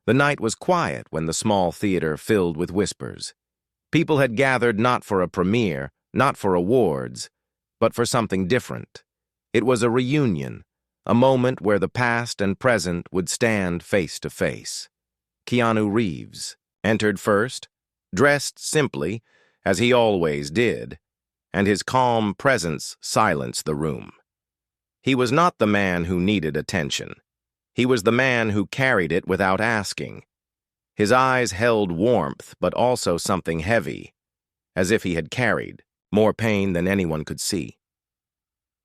The night was quiet when the small theater filled with whispers. People had gathered not for a premiere, not for awards, but for something different. It was a reunion, a moment where the past and present would stand face to face. Keanu Reeves entered first, dressed simply, as he always did, and his calm presence silenced the room. He was not the man who needed attention. He was the man who carried it without asking. His eyes held warmth, but also something heavy, as if he had carried more pain than anyone could see.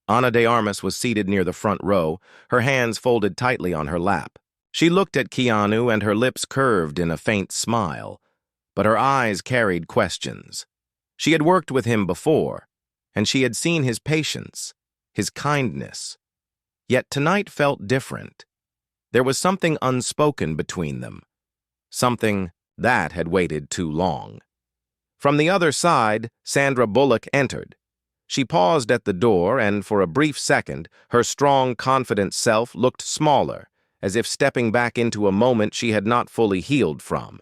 Ana de Armas was seated near the front row, her hands folded tightly on her lap. She looked at Keanu and her lips curved in a faint smile, but her eyes carried questions. She had worked with him before, and she had seen his patience, his kindness. Yet tonight felt different. There was something unspoken between them, something that had waited too long. From the other side, Sandra Bullock entered. She paused at the door, and for a brief second, her strong, confident self looked smaller, as if stepping back into a moment she had not fully healed from.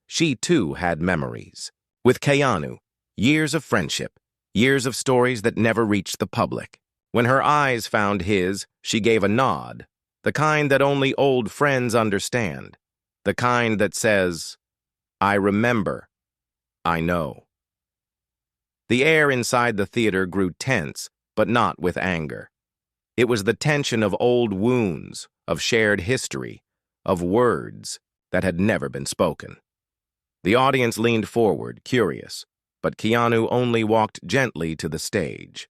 She, too, had memories. With Keanu, years of friendship, years of stories that never reached the public. When her eyes found his, she gave a nod, the kind that only old friends understand, the kind that says, "I remember, I know." The air inside the theater grew tense, but not with anger. It was the tension of old wounds, of shared history, of words that had never been spoken. The audience leaned forward, curious, but Keanu only walked gently to the stage.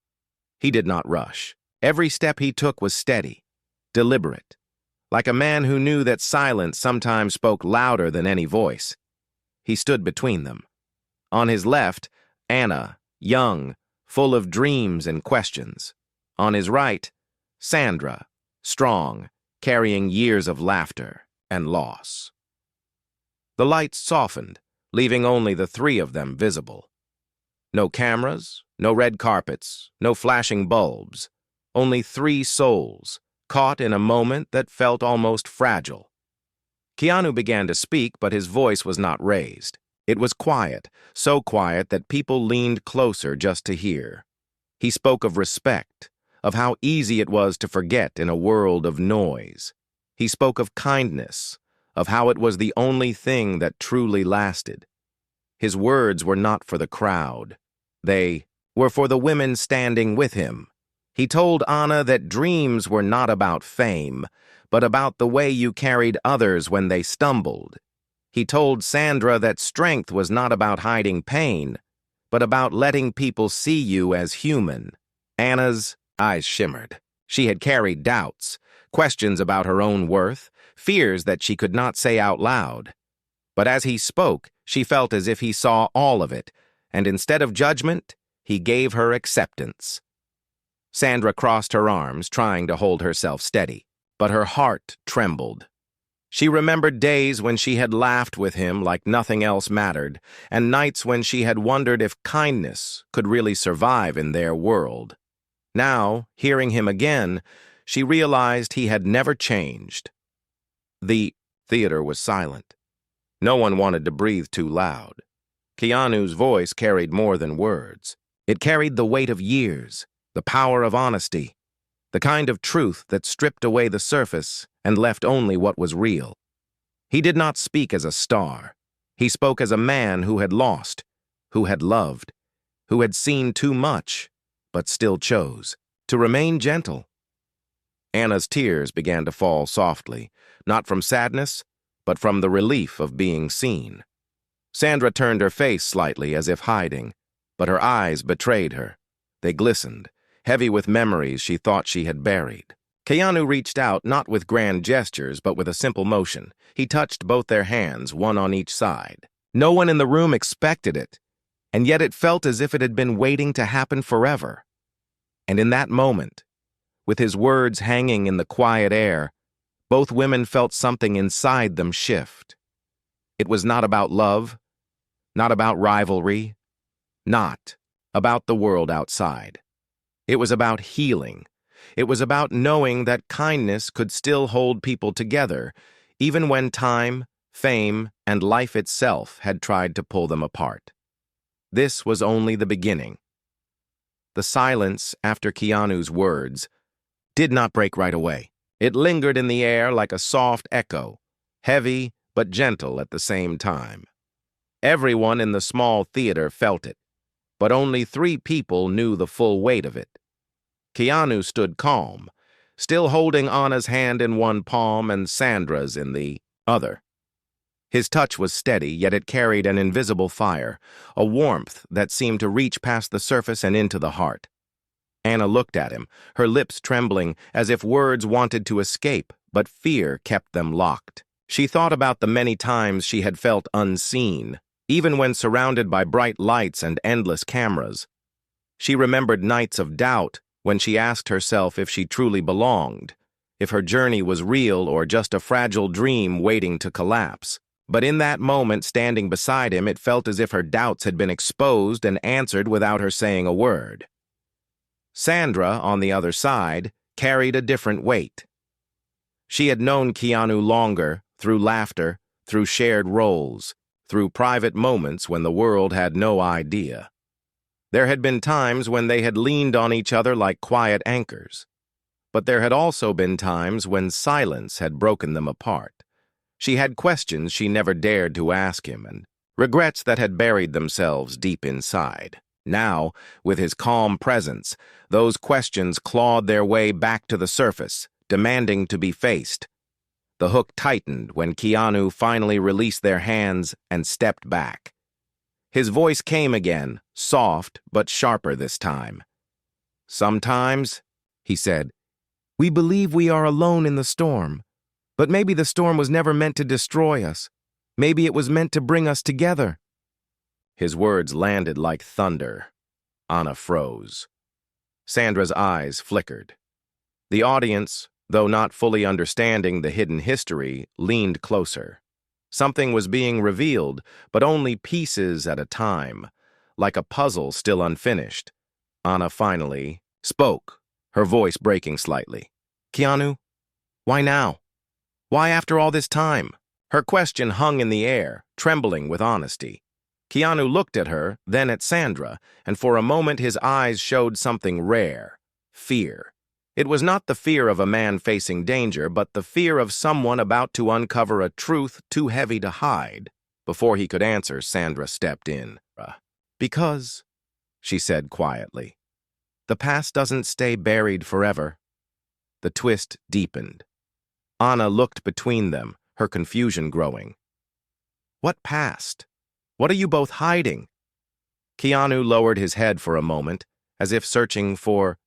He did not rush. Every step he took was steady, deliberate, like a man who knew that silence sometimes spoke louder than any voice. He stood between them. On his left, Anna, young, full of dreams and questions. On his right, Sandra, strong, carrying years of laughter and loss. The lights softened, leaving only the three of them visible. No cameras, no red carpets, no flashing bulbs, only three souls, caught in a moment that felt almost fragile. Keanu began to speak, but his voice was not raised. It was quiet, so quiet that people leaned closer just to hear. He spoke of respect, of how easy it was to forget in a world of noise. He spoke of kindness, of how it was the only thing that truly lasted. His words were not for the crowd. They were for the women standing with him. He told Anna that dreams were not about fame, but about the way you carried others when they stumbled. He told Sandra that strength was not about hiding pain, but about letting people see you as human. Anna's eyes shimmered. She had carried doubts, questions about her own worth, fears that she could not say out loud. But as he spoke, she felt as if he saw all of it, and instead of judgment, he gave her acceptance. Sandra crossed her arms, trying to hold herself steady, but her heart trembled. She remembered days when she had laughed with him like nothing else mattered, and nights when she had wondered if kindness could really survive in their world. Now, hearing him again, she realized he had never changed. The theater was silent. No one wanted to breathe too loud. Keanu's voice carried more than words. It carried the weight of years, the power of honesty, the kind of truth that stripped away the surface and left only what was real. He did not speak as a star. He spoke as a man who had lost, who had loved, who had seen too much, but still chose to remain gentle. Anna's tears began to fall softly, not from sadness, but from the relief of being seen. Sandra turned her face slightly as if hiding, but her eyes betrayed her. They glistened, heavy with memories she thought she had buried. Keanu reached out, not with grand gestures, but with a simple motion. He touched both their hands, one on each side. No one in the room expected it, and yet it felt as if it had been waiting to happen forever. And in that moment, with his words hanging in the quiet air, both women felt something inside them shift. It was not about love, not about rivalry, not about the world outside. It was about healing. It was about knowing that kindness could still hold people together, even when time Fame and life itself had tried to pull them apart. This was only the beginning. The silence after Keanu's words did not break right away. It lingered in the air like a soft echo, heavy but gentle at the same time. Everyone in the small theater felt it, but only 3 people knew the full weight of it. Keanu stood calm, still holding Anna's hand in one palm and Sandra's in the other. His touch was steady, yet it carried an invisible fire, a warmth that seemed to reach past the surface and into the heart. Anna looked at him, her lips trembling as if words wanted to escape, but fear kept them locked. She thought about the many times she had felt unseen, even when surrounded by bright lights and endless cameras. She remembered nights of doubt when she asked herself if she truly belonged, if her journey was real or just a fragile dream waiting to collapse. But in that moment, standing beside him, it felt as if her doubts had been exposed and answered without her saying a word. Sandra, on the other side, carried a different weight. She had known Keanu longer, through laughter, through shared roles, through private moments when the world had no idea. There had been times when they had leaned on each other like quiet anchors. But there had also been times when silence had broken them apart. She had questions she never dared to ask him and regrets that had buried themselves deep inside. Now, with his calm presence, those questions clawed their way back to the surface, demanding to be faced. The hook tightened when Keanu finally released their hands and stepped back. His voice came again, soft but sharper this time. "Sometimes," he said, "we believe we are alone in the storm. But maybe the storm was never meant to destroy us. Maybe it was meant to bring us together." His words landed like thunder. Anna froze. Sandra's eyes flickered. The audience, though not fully understanding the hidden history, leaned closer. Something was being revealed, but only pieces at a time, like a puzzle still unfinished. Anna finally spoke, her voice breaking slightly. "Keanu, why now? Why after all this time?" Her question hung in the air, trembling with honesty. Keanu looked at her, then at Sandra, and for a moment his eyes showed something rare: fear. It was not the fear of a man facing danger, but the fear of someone about to uncover a truth too heavy to hide. Before he could answer, Sandra stepped in. "Because," she said quietly, "the past doesn't stay buried forever." The twist deepened. Anna looked between them, her confusion growing. "What past? What are you both hiding?" Keanu lowered his head for a moment, as if searching for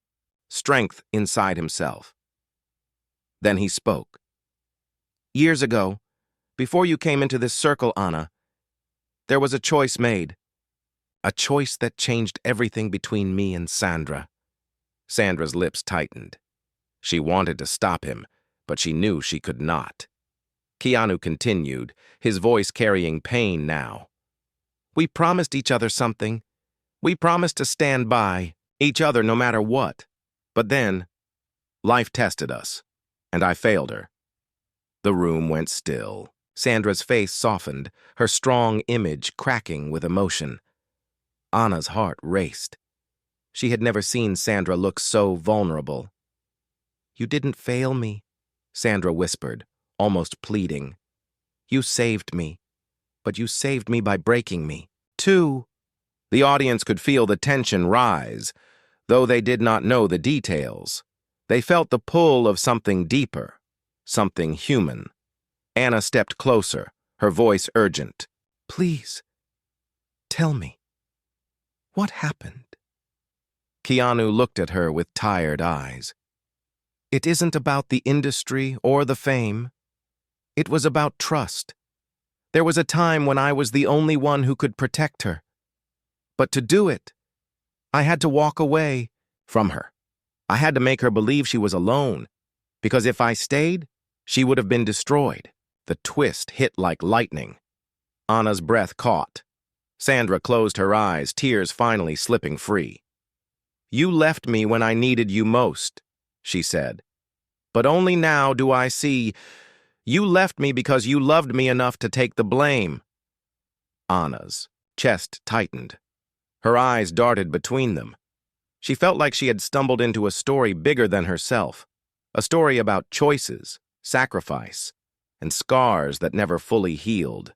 strength inside himself. Then he spoke. "Years ago, before you came into this circle, Anna, there was a choice made. A choice that changed everything between me and Sandra." Sandra's lips tightened. She wanted to stop him, but she knew she could not. Keanu continued, his voice carrying pain now. "We promised each other something. We promised to stand by each other no matter what. But then, life tested us, and I failed her." The room went still. Sandra's face softened, her strong image cracking with emotion. Anna's heart raced. She had never seen Sandra look so vulnerable. "You didn't fail me," Sandra whispered, almost pleading. "You saved me, but you saved me by breaking me, too." The audience could feel the tension rise, though they did not know the details. They felt the pull of something deeper, something human. Anna stepped closer, her voice urgent. "Please, tell me, what happened?" Keanu looked at her with tired eyes. "It isn't about the industry or the fame. It was about trust. There was a time when I was the only one who could protect her. But to do it, I had to walk away from her. I had to make her believe she was alone, because if I stayed, she would have been destroyed." The twist hit like lightning. Anna's breath caught. Sandra closed her eyes, tears finally slipping free. "You left me when I needed you most," she said. "But only now do I see You left me because you loved me enough to take the blame. Anna's chest tightened. Her eyes darted between them. She felt like she had stumbled into a story bigger than herself, a story about choices, sacrifice, and scars that never fully healed.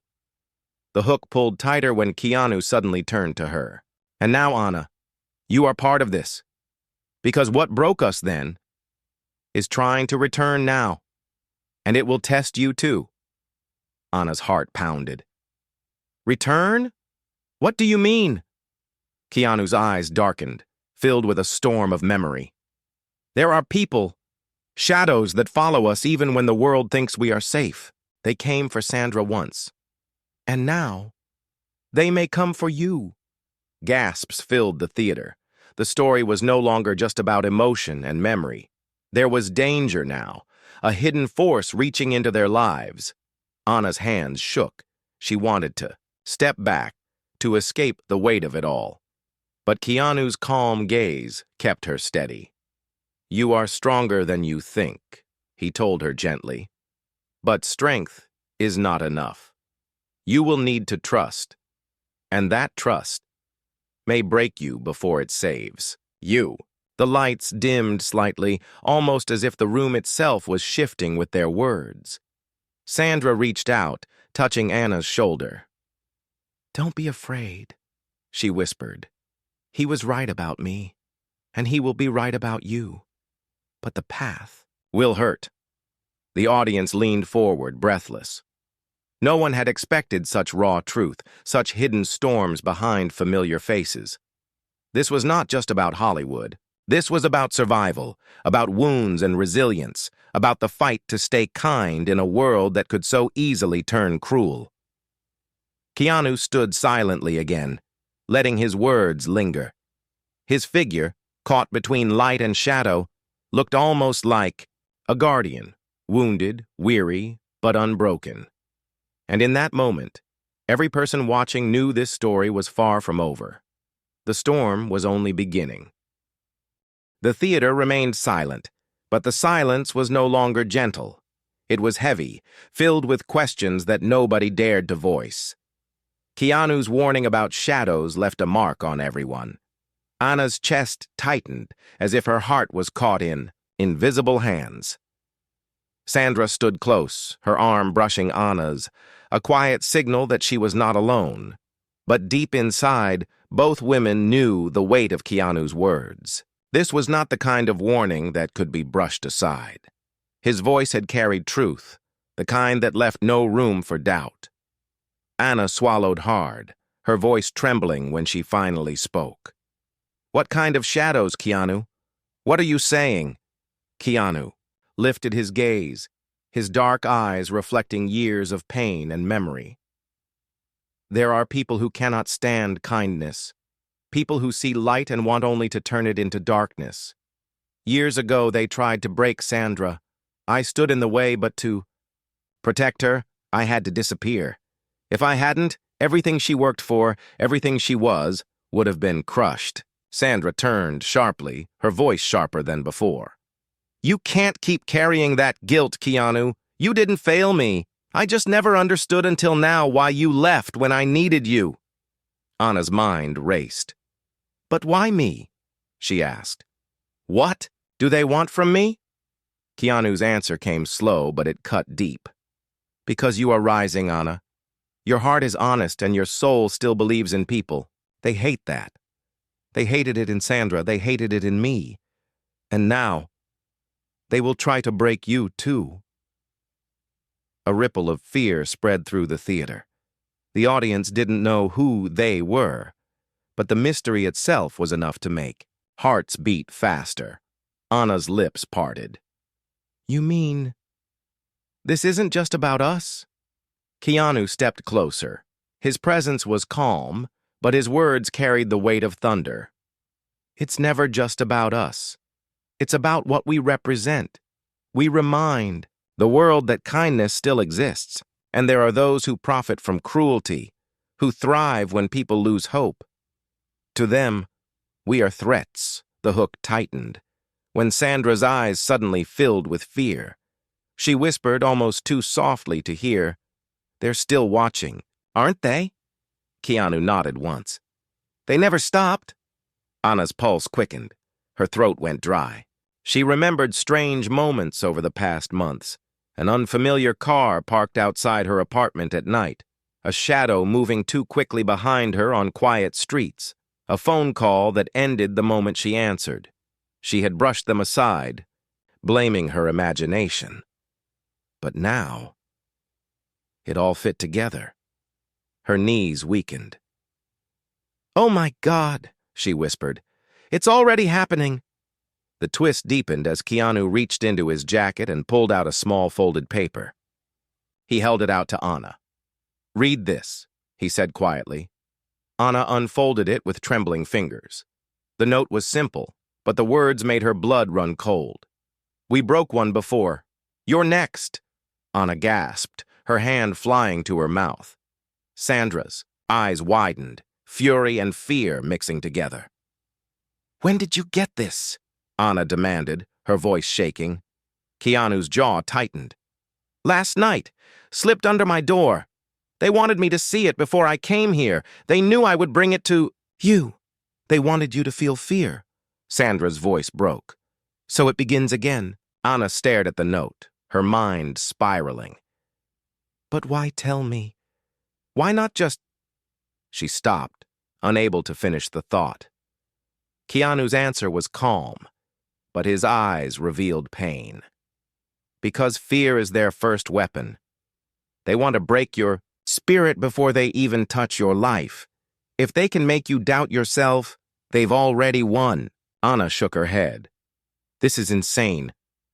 The hook pulled tighter when Keanu suddenly turned to her. And now, Anna, you are part of this. Because what broke us then is trying to return now. And it will test you too. Anna's heart pounded. Return? What do you mean? Keanu's eyes darkened, filled with a storm of memory. There are people, shadows that follow us even when the world thinks we are safe. They came for Sandra once. And now, they may come for you. Gasps filled the theater. The story was no longer just about emotion and memory. There was danger now, a hidden force reaching into their lives. Anna's hands shook. She wanted to step back, to escape the weight of it all. But Keanu's calm gaze kept her steady. You are stronger than you think, he told her gently. But strength is not enough. You will need to trust, and that trust may break you before it saves you. The lights dimmed slightly, almost as if the room itself was shifting with their words. Sandra reached out, touching Anna's shoulder. Don't be afraid, she whispered. He was right about me, and he will be right about you. But the path will hurt. The audience leaned forward, breathless. No one had expected such raw truth, such hidden storms behind familiar faces. This was not just about Hollywood. This was about survival, about wounds and resilience, about the fight to stay kind in a world that could so easily turn cruel. Keanu stood silently again, letting his words linger. His figure, caught between light and shadow, looked almost like a guardian, wounded, weary, but unbroken. And in that moment, every person watching knew this story was far from over. The storm was only beginning. The theater remained silent, but the silence was no longer gentle. It was heavy, filled with questions that nobody dared to voice. Keanu's warning about shadows left a mark on everyone. Anna's chest tightened, as if her heart was caught in invisible hands. Sandra stood close, her arm brushing Anna's, a quiet signal that she was not alone. But deep inside, both women knew the weight of Keanu's words. This was not the kind of warning that could be brushed aside. His voice had carried truth, the kind that left no room for doubt. Anna swallowed hard, her voice trembling when she finally spoke. What kind of shadows, Keanu? What are you saying? Keanu lifted his gaze, his dark eyes reflecting years of pain and memory. There are people who cannot stand kindness, people who see light and want only to turn it into darkness. Years ago, they tried to break Sandra. I stood in the way, but to protect her, I had to disappear. If I hadn't, everything she worked for, everything she was, would have been crushed. Sandra turned sharply, her voice sharper than before. You can't keep carrying that guilt, Keanu. You didn't fail me. I just never understood until now why you left when I needed you. Anna's mind raced. But why me? She asked. What do they want from me? Keanu's answer came slow, but it cut deep. Because you are rising, Anna. Your heart is honest and your soul still believes in people. They hate that. They hated it in Sandra. They hated it in me. And now, they will try to break you too. A ripple of fear spread through the theater. The audience didn't know who they were, but the mystery itself was enough to make hearts beat faster. Anna's lips parted. You mean, this isn't just about us? Keanu stepped closer. His presence was calm, but his words carried the weight of thunder. It's never just about us. It's about what we represent. We remind the world that kindness still exists, and there are those who profit from cruelty, who thrive when people lose hope. To them, we are threats. The hook tightened, when Sandra's eyes suddenly filled with fear. She whispered almost too softly to hear. "They're still watching, aren't they?" Keanu nodded once. "They never stopped." Anna's pulse quickened. Her throat went dry. She remembered strange moments over the past months. An unfamiliar car parked outside her apartment at night. A shadow moving too quickly behind her on quiet streets. A phone call that ended the moment she answered. She had brushed them aside, blaming her imagination. But now, it all fit together. Her knees weakened. "Oh my God," she whispered. "It's already happening." The twist deepened as Keanu reached into his jacket and pulled out a small folded paper. He held it out to Anna. "Read this," he said quietly. Anna unfolded it with trembling fingers. The note was simple, but the words made her blood run cold. "We broke one before. You're next." Anna gasped, her hand flying to her mouth. Sandra's eyes widened, fury and fear mixing together. "When did you get this?" Anna demanded, her voice shaking. Keanu's jaw tightened. "Last night. Slipped under my door. They wanted me to see it before I came here. They knew I would bring it to you. They wanted you to feel fear." Sandra's voice broke. "So it begins again." Anna stared at the note, her mind spiraling. "But why tell me? Why not just—" She stopped, unable to finish the thought. Keanu's answer was calm, but his eyes revealed pain. "Because fear is their first weapon. They want to break your spirit before they even touch your life. If they can make you doubt yourself, they've already won." Anna shook her head. "This is insane.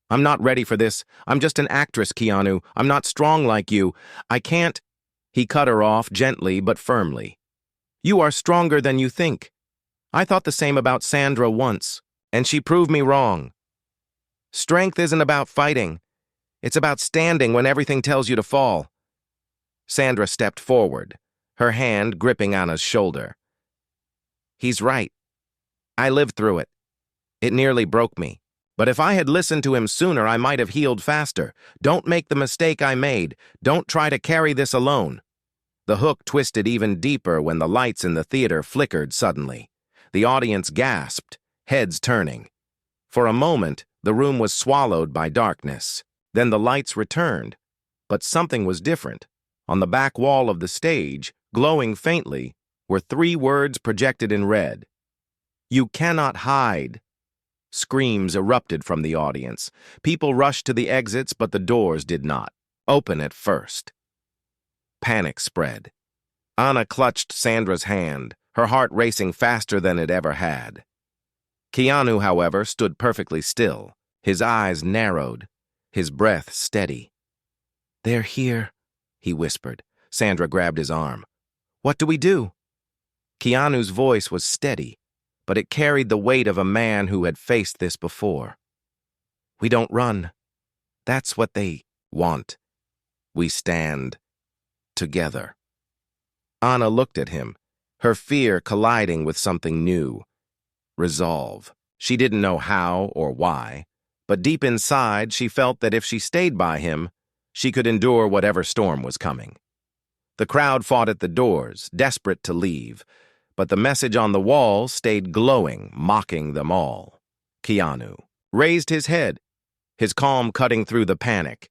I'm not ready for this. I'm just an actress, Keanu. I'm not strong like you. I can't—" He cut her off gently but firmly. "You are stronger than you think. I thought the same about Sandra once, and she proved me wrong. Strength isn't about fighting. It's about standing when everything tells you to fall." Sandra stepped forward, her hand gripping Anna's shoulder. "He's right. I lived through it. It nearly broke me. But if I had listened to him sooner, I might have healed faster. Don't make the mistake I made. Don't try to carry this alone." The hook twisted even deeper when the lights in the theater flickered suddenly. The audience gasped, heads turning. For a moment, the room was swallowed by darkness. Then the lights returned. But something was different. On the back wall of the stage, glowing faintly, were 3 words projected in red. "You cannot hide." Screams erupted from the audience. People rushed to the exits, but the doors did not open at first. Panic spread. Anna clutched Sandra's hand, her heart racing faster than it ever had. Keanu, however, stood perfectly still, his eyes narrowed, his breath steady. "They're here," he whispered. Sandra grabbed his arm. "What do we do?" Keanu's voice was steady, but it carried the weight of a man who had faced this before. "We don't run. That's what they want. We stand together." Anna looked at him, her fear colliding with something new. Resolve. She didn't know how or why, but deep inside she felt that if she stayed by him, she could endure whatever storm was coming. The crowd fought at the doors, desperate to leave, but the message on the wall stayed glowing, mocking them all. Keanu raised his head, his calm cutting through the panic.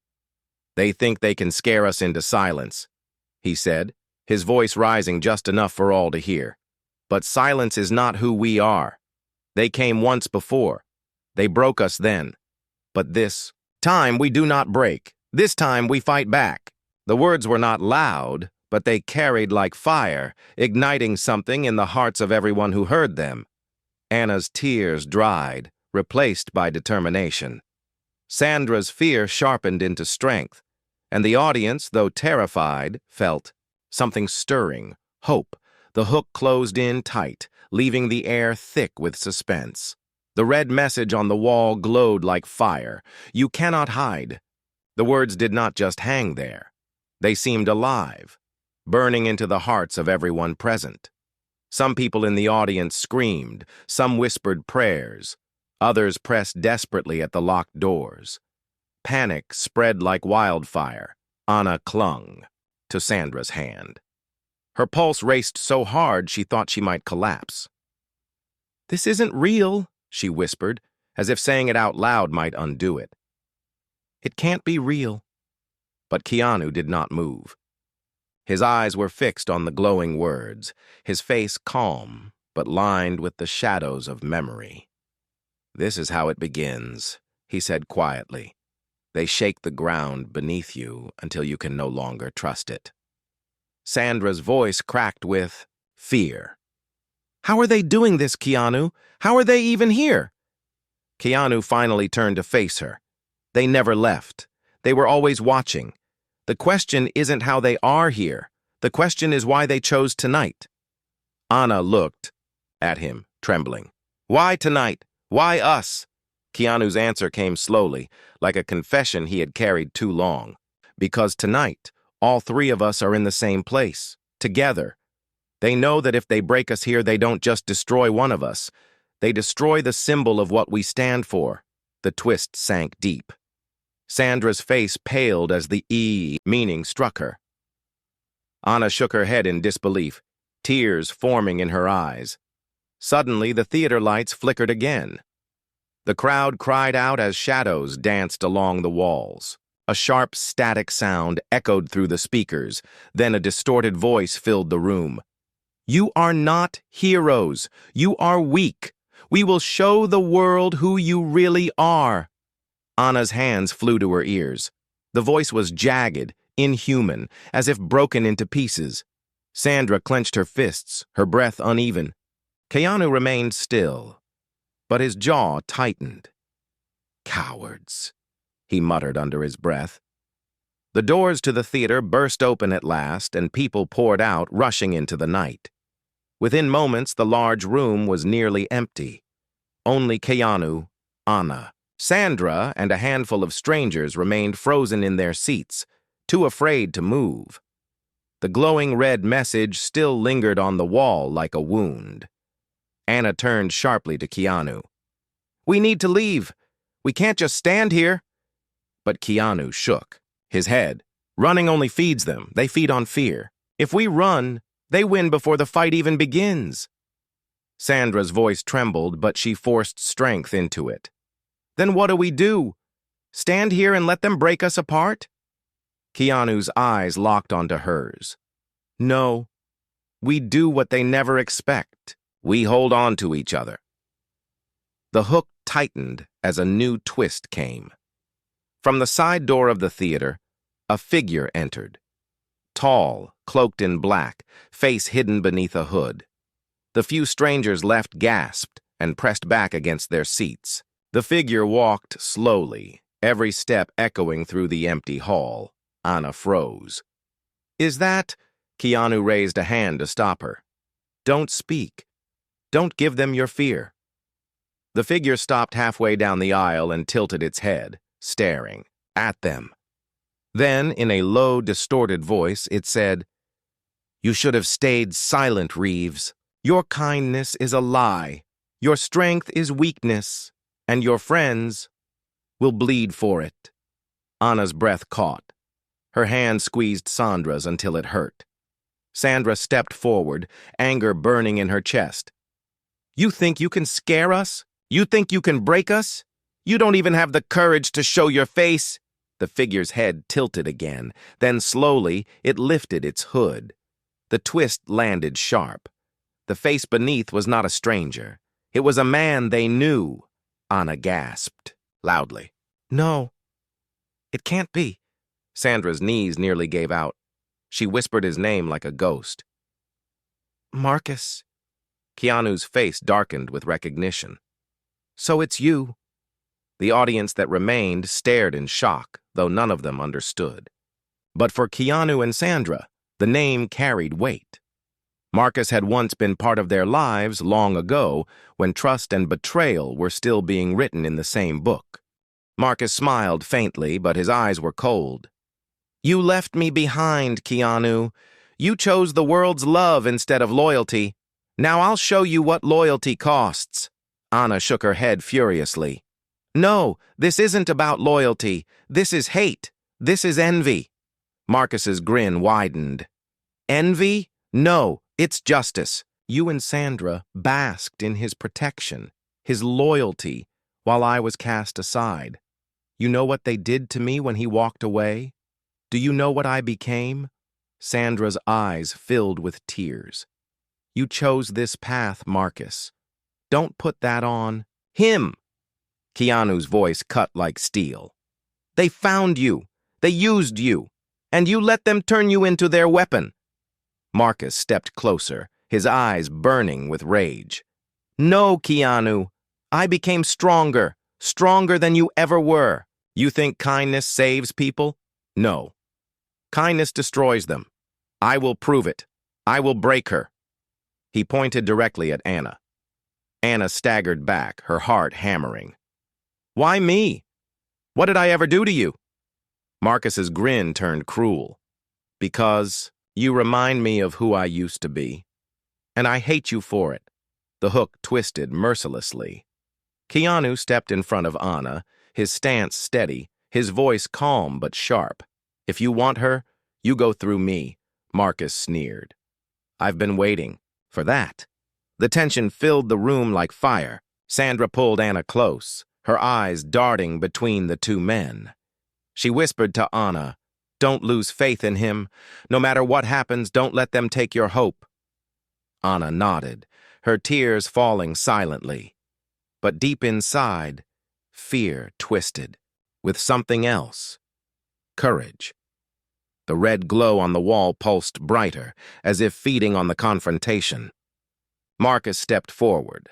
"They think they can scare us into silence," he said, his voice rising just enough for all to hear. "But silence is not who we are. They came once before. They broke us then. But this time we do not break. This time we fight back." The words were not loud, but they carried like fire, igniting something in the hearts of everyone who heard them. Anna's tears dried, replaced by determination. Sandra's fear sharpened into strength, and the audience, though terrified, felt something stirring, hope. The hook closed in tight, leaving the air thick with suspense. The red message on the wall glowed like fire. "You cannot hide." The words did not just hang there. They seemed alive, burning into the hearts of everyone present. Some people in the audience screamed, some whispered prayers, others pressed desperately at the locked doors. Panic spread like wildfire. Anna clung to Sandra's hand. Her pulse raced so hard she thought she might collapse. "This isn't real," she whispered, as if saying it out loud might undo it. "It can't be real." But Keanu did not move. His eyes were fixed on the glowing words, his face calm, but lined with the shadows of memory. "This is how it begins," he said quietly. "They shake the ground beneath you until you can no longer trust it." Sandra's voice cracked with fear. "How are they doing this, Keanu? How are they even here?" Keanu finally turned to face her. "They never left. They were always watching. The question isn't how they are here. The question is why they chose tonight." Anna looked at him, trembling. "Why tonight? Why us?" Keanu's answer came slowly, like a confession he had carried too long. "Because tonight, all three of us are in the same place, together. They know that if they break us here, they don't just destroy one of us. They destroy the symbol of what we stand for." The twist sank deep. Sandra's face paled as the meaning struck her. Anna shook her head in disbelief, tears forming in her eyes. Suddenly, the theater lights flickered again. The crowd cried out as shadows danced along the walls. A sharp, static sound echoed through the speakers. Then a distorted voice filled the room. "You are not heroes. You are weak. We will show the world who you really are." Anna's hands flew to her ears. The voice was jagged, inhuman, as if broken into pieces. Sandra clenched her fists, her breath uneven. Keanu remained still, but his jaw tightened. "Cowards," he muttered under his breath. The doors to the theater burst open at last, and people poured out, rushing into the night. Within moments, the large room was nearly empty. Only Keanu, Anna, Sandra, and a handful of strangers remained frozen in their seats, too afraid to move. The glowing red message still lingered on the wall like a wound. Anna turned sharply to Keanu. "We need to leave. We can't just stand here." But Keanu shook his head. "Running only feeds them. They feed on fear. If we run, they win before the fight even begins." Sandra's voice trembled, but she forced strength into it. "Then what do we do? Stand here and let them break us apart?" Keanu's eyes locked onto hers. "No. We do what they never expect. We hold on to each other." The hook tightened as a new twist came. From the side door of the theater, a figure entered. Tall, cloaked in black, face hidden beneath a hood. The few strangers left gasped and pressed back against their seats. The figure walked slowly, every step echoing through the empty hall. Anna froze. "Is that—" Keanu raised a hand to stop her. "Don't speak. Don't give them your fear." The figure stopped halfway down the aisle and tilted its head, staring at them. Then, in a low, distorted voice, it said, "You should have stayed silent, Reeves. Your kindness is a lie. Your strength is weakness. And your friends will bleed for it." Anna's breath caught. Her hand squeezed Sandra's until it hurt. Sandra stepped forward, anger burning in her chest. "You think you can scare us? You think you can break us? You don't even have the courage to show your face." The figure's head tilted again. Then slowly, it lifted its hood. The twist landed sharp. The face beneath was not a stranger. It was a man they knew. Anna gasped loudly. "No, it can't be." Sandra's knees nearly gave out. She whispered his name like a ghost. "Marcus." Keanu's face darkened with recognition. "So it's you." The audience that remained stared in shock, though none of them understood. But for Keanu and Sandra, the name carried weight. Marcus had once been part of their lives long ago, when trust and betrayal were still being written in the same book. Marcus smiled faintly, but his eyes were cold. "You left me behind, Keanu. You chose the world's love instead of loyalty. Now I'll show you what loyalty costs." Anna shook her head furiously. No, this isn't about loyalty. This is hate. This is envy. Marcus's grin widened. Envy? No, it's justice. You and Sandra basked in his protection, his loyalty, while I was cast aside. You know what they did to me when he walked away? Do you know what I became? Sandra's eyes filled with tears. You chose this path, Marcus. Don't put that on him. Keanu's voice cut like steel. They found you. They used you. And you let them turn you into their weapon. Marcus stepped closer, his eyes burning with rage. No, Keanu. I became stronger, stronger than you ever were. You think kindness saves people? No. Kindness destroys them. I will prove it. I will break her. He pointed directly at Anna. Anna staggered back, her heart hammering. Why me? What did I ever do to you? Marcus's grin turned cruel. Because you remind me of who I used to be. And I hate you for it. The hook twisted mercilessly. Keanu stepped in front of Anna, his stance steady, his voice calm but sharp. If you want her, you go through me, Marcus sneered. I've been waiting for that. The tension filled the room like fire. Sandra pulled Anna close, her eyes darting between the two men. She whispered to Anna, don't lose faith in him. No matter what happens, don't let them take your hope. Anna nodded, her tears falling silently. But deep inside, fear twisted with something else. Courage. The red glow on the wall pulsed brighter, as if feeding on the confrontation. Marcus stepped forward.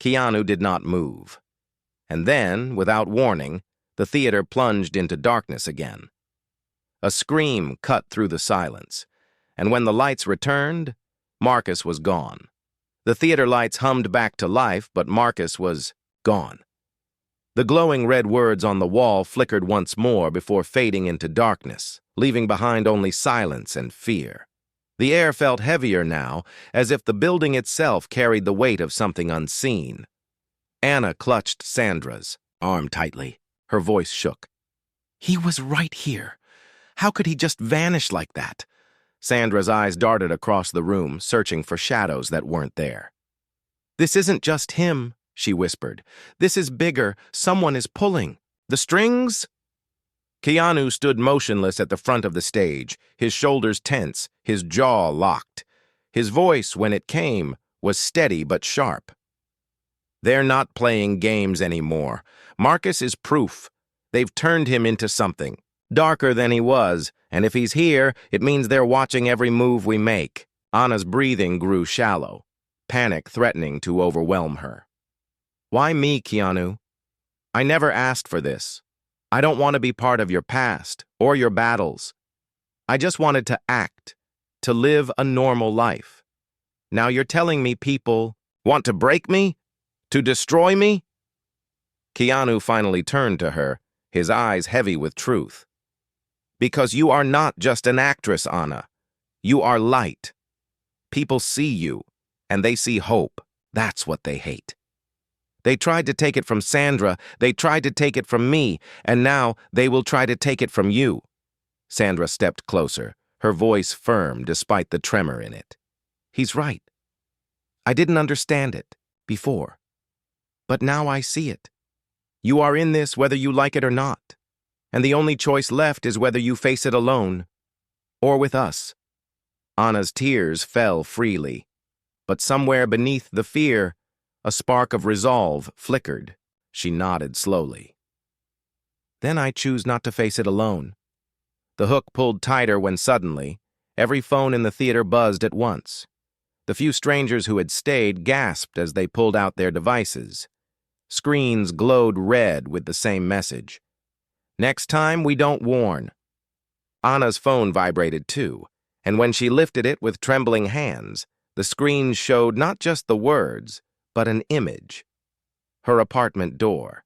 Keanu did not move. And then, without warning, the theater plunged into darkness again. A scream cut through the silence, and when the lights returned, Marcus was gone. The theater lights hummed back to life, but Marcus was gone. The glowing red words on the wall flickered once more before fading into darkness, leaving behind only silence and fear. The air felt heavier now, as if the building itself carried the weight of something unseen. Anna clutched Sandra's arm tightly. Her voice shook. He was right here. How could he just vanish like that? Sandra's eyes darted across the room, searching for shadows that weren't there. This isn't just him, she whispered. This is bigger. Someone is pulling. The strings? Keanu stood motionless at the front of the stage, his shoulders tense, his jaw locked. His voice, when it came, was steady but sharp. They're not playing games anymore. Marcus is proof. They've turned him into something darker than he was, and if he's here, it means they're watching every move we make. Anna's breathing grew shallow, panic threatening to overwhelm her. Why me, Keanu? I never asked for this. I don't want to be part of your past or your battles. I just wanted to act, to live a normal life. Now you're telling me people want to break me? To destroy me? Keanu finally turned to her, his eyes heavy with truth. Because you are not just an actress, Anna. You are light. People see you, and they see hope. That's what they hate. They tried to take it from Sandra, they tried to take it from me, and now they will try to take it from you. Sandra stepped closer, her voice firm despite the tremor in it. He's right. I didn't understand it before, but now I see it. You are in this whether you like it or not, and the only choice left is whether you face it alone or with us. Anna's tears fell freely, but somewhere beneath the fear, a spark of resolve flickered. She nodded slowly. Then I choose not to face it alone. The hook pulled tighter when suddenly, every phone in the theater buzzed at once. The few strangers who had stayed gasped as they pulled out their devices. Screens glowed red with the same message. Next time, we don't warn. Anna's phone vibrated too, and when she lifted it with trembling hands, the screen showed not just the words, but an image. Her apartment door.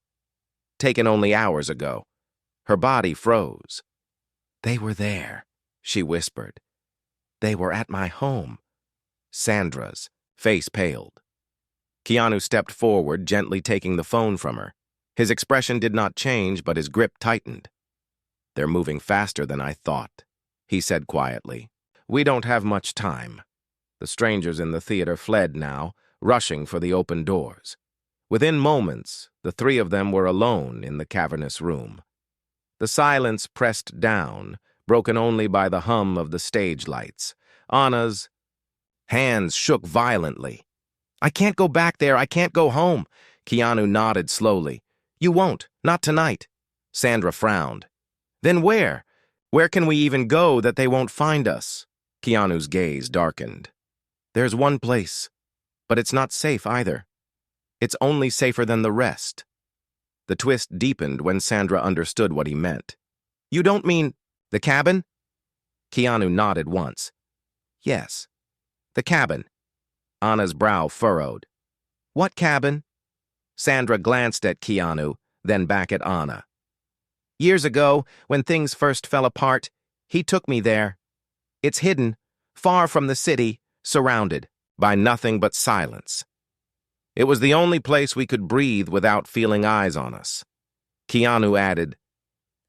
Taken only hours ago. Her body froze. They were there, she whispered. They were at my home. Sandra's face paled. Keanu stepped forward, gently taking the phone from her. His expression did not change, but his grip tightened. "They're moving faster than I thought," he said quietly. "We don't have much time." The strangers in the theater fled now, rushing for the open doors. Within moments, the three of them were alone in the cavernous room. The silence pressed down, broken only by the hum of the stage lights. Anna's hands shook violently. "I can't go back there. I can't go home." Keanu nodded slowly. "You won't. Not tonight." Sandra frowned. "Then where? Where can we even go that they won't find us?" Keanu's gaze darkened. "There's one place, but it's not safe either. It's only safer than the rest." The twist deepened when Sandra understood what he meant. "You don't mean the cabin?" Keanu nodded once. "Yes, the cabin." Anna's brow furrowed. "What cabin?" Sandra glanced at Keanu, then back at Anna. "Years ago, when things first fell apart, he took me there. It's hidden, far from the city, surrounded by nothing but silence. It was the only place we could breathe without feeling eyes on us." Keanu added,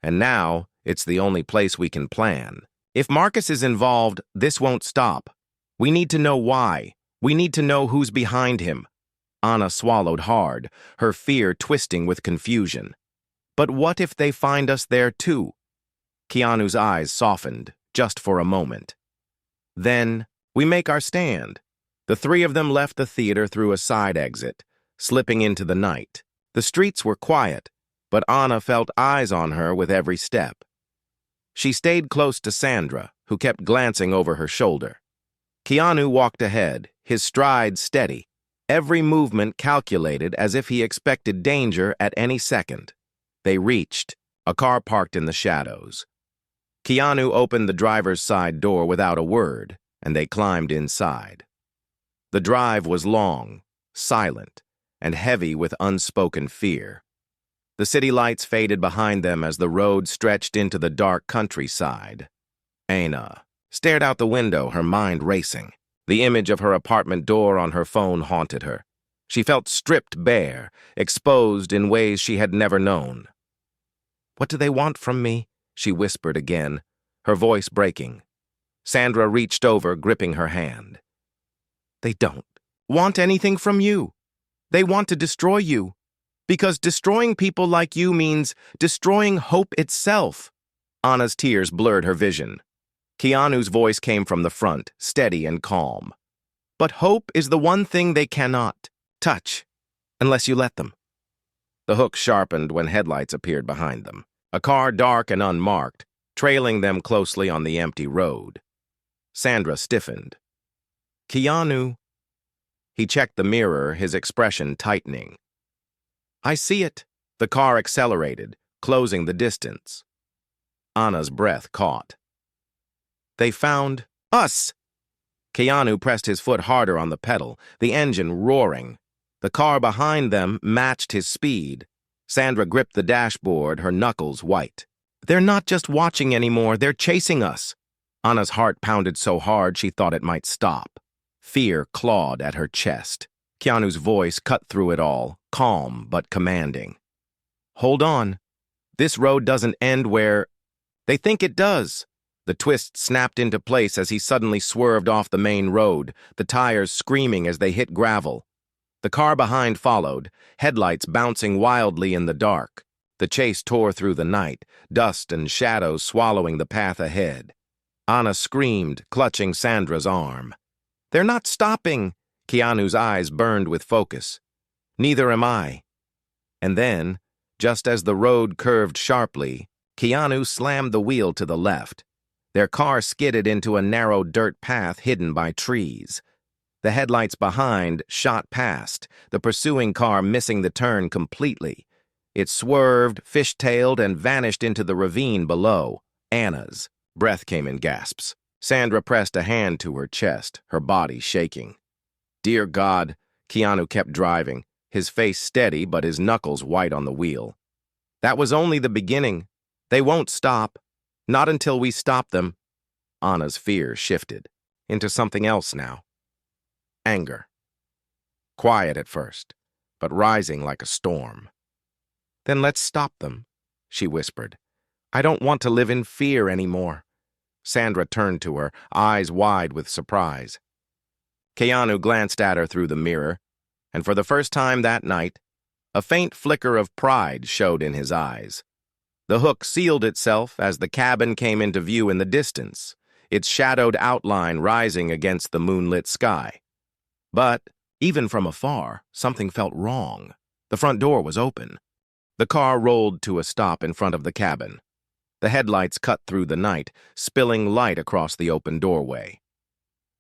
"And now, it's the only place we can plan. If Marcus is involved, this won't stop. We need to know why. We need to know who's behind him." Anna swallowed hard, her fear twisting with confusion. "But what if they find us there too?" Keanu's eyes softened, just for a moment. "Then, we make our stand." The three of them left the theater through a side exit, slipping into the night. The streets were quiet, but Anna felt eyes on her with every step. She stayed close to Sandra, who kept glancing over her shoulder. Keanu walked ahead, his stride steady, every movement calculated as if he expected danger at any second. They reached, a car parked in the shadows. Keanu opened the driver's side door without a word, and they climbed inside. The drive was long, silent, and heavy with unspoken fear. The city lights faded behind them as the road stretched into the dark countryside. Anna stared out the window, her mind racing. The image of her apartment door on her phone haunted her. She felt stripped bare, exposed in ways she had never known. "What do they want from me?" she whispered again, her voice breaking. Sandra reached over, gripping her hand. "They don't want anything from you. They want to destroy you. Because destroying people like you means destroying hope itself." Anna's tears blurred her vision. Keanu's voice came from the front, steady and calm. "But hope is the one thing they cannot touch, unless you let them." The hook sharpened when headlights appeared behind them, a car dark and unmarked, trailing them closely on the empty road. Sandra stiffened. "Keanu." He checked the mirror, his expression tightening. "I see it." The car accelerated, closing the distance. Anna's breath caught. "They found us." Keanu pressed his foot harder on the pedal, the engine roaring. The car behind them matched his speed. Sandra gripped the dashboard, her knuckles white. "They're not just watching anymore, they're chasing us." Anna's heart pounded so hard she thought it might stop. Fear clawed at her chest. Keanu's voice cut through it all, calm but commanding. "Hold on. This road doesn't end where they think it does." The twist snapped into place as he suddenly swerved off the main road, the tires screaming as they hit gravel. The car behind followed, headlights bouncing wildly in the dark. The chase tore through the night, dust and shadows swallowing the path ahead. Anna screamed, clutching Sandra's arm. "They're not stopping." Keanu's eyes burned with focus. "Neither am I." And then, just as the road curved sharply, Keanu slammed the wheel to the left. Their car skidded into a narrow dirt path hidden by trees. The headlights behind shot past, the pursuing car missing the turn completely. It swerved, fishtailed, and vanished into the ravine below. Anna's breath came in gasps. Sandra pressed a hand to her chest, her body shaking. "Dear God," Keanu kept driving, his face steady but his knuckles white on the wheel. "That was only the beginning. They won't stop. Not until we stop them." Anna's fear shifted into something else now. Anger. Quiet at first, but rising like a storm. Then let's stop them, she whispered. I don't want to live in fear anymore. Sandra turned to her, eyes wide with surprise. Keanu glanced at her through the mirror, and for the first time that night, a faint flicker of pride showed in his eyes. The hook sealed itself as the cabin came into view in the distance, its shadowed outline rising against the moonlit sky. But, even from afar, something felt wrong. The front door was open. The car rolled to a stop in front of the cabin. The headlights cut through the night, spilling light across the open doorway.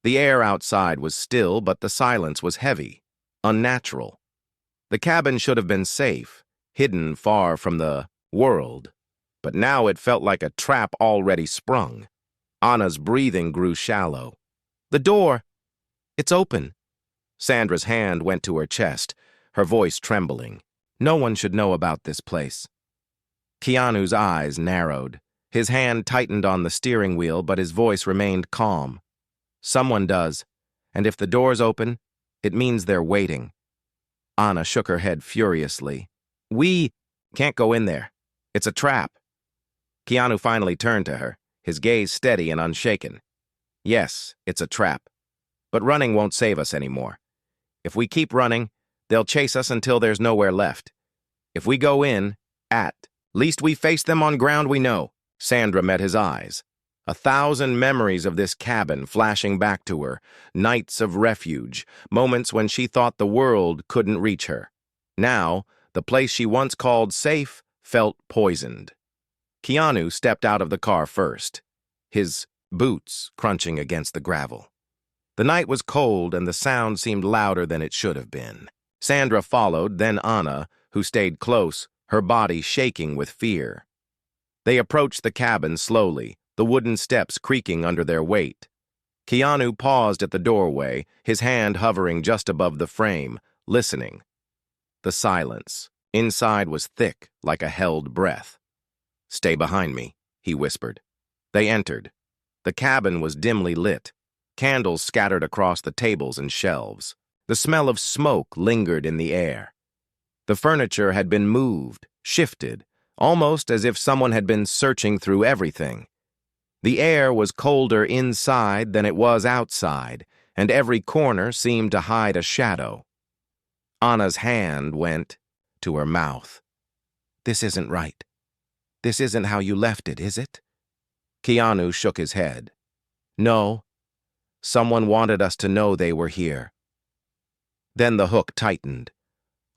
The air outside was still, but the silence was heavy, unnatural. The cabin should have been safe, hidden far from the world, but now it felt like a trap already sprung. Anna's breathing grew shallow. The door! It's open. Sandra's hand went to her chest, her voice trembling. No one should know about this place. Keanu's eyes narrowed. His hand tightened on the steering wheel, but his voice remained calm. Someone does, and if the door's open, it means they're waiting. Anna shook her head furiously. We can't go in there. It's a trap. Keanu finally turned to her, his gaze steady and unshaken. Yes, it's a trap. But running won't save us anymore. If we keep running, they'll chase us until there's nowhere left. If we go in, at least we face them on ground we know. Sandra met his eyes. 1,000 memories of this cabin flashing back to her, nights of refuge, moments when she thought the world couldn't reach her. Now, the place she once called safe felt poisoned. Keanu stepped out of the car first, his boots crunching against the gravel. The night was cold and the sound seemed louder than it should have been. Sandra followed, then Anna, who stayed close, her body shaking with fear. They approached the cabin slowly, the wooden steps creaking under their weight. Keanu paused at the doorway, his hand hovering just above the frame, listening. The silence. Inside was thick, like a held breath. Stay behind me, he whispered. They entered. The cabin was dimly lit, candles scattered across the tables and shelves. The smell of smoke lingered in the air. The furniture had been moved, shifted, almost as if someone had been searching through everything. The air was colder inside than it was outside, and every corner seemed to hide a shadow. Anna's hand went to her mouth. This isn't right. This isn't how you left it, is it? Keanu shook his head. No. Someone wanted us to know they were here. Then the hook tightened.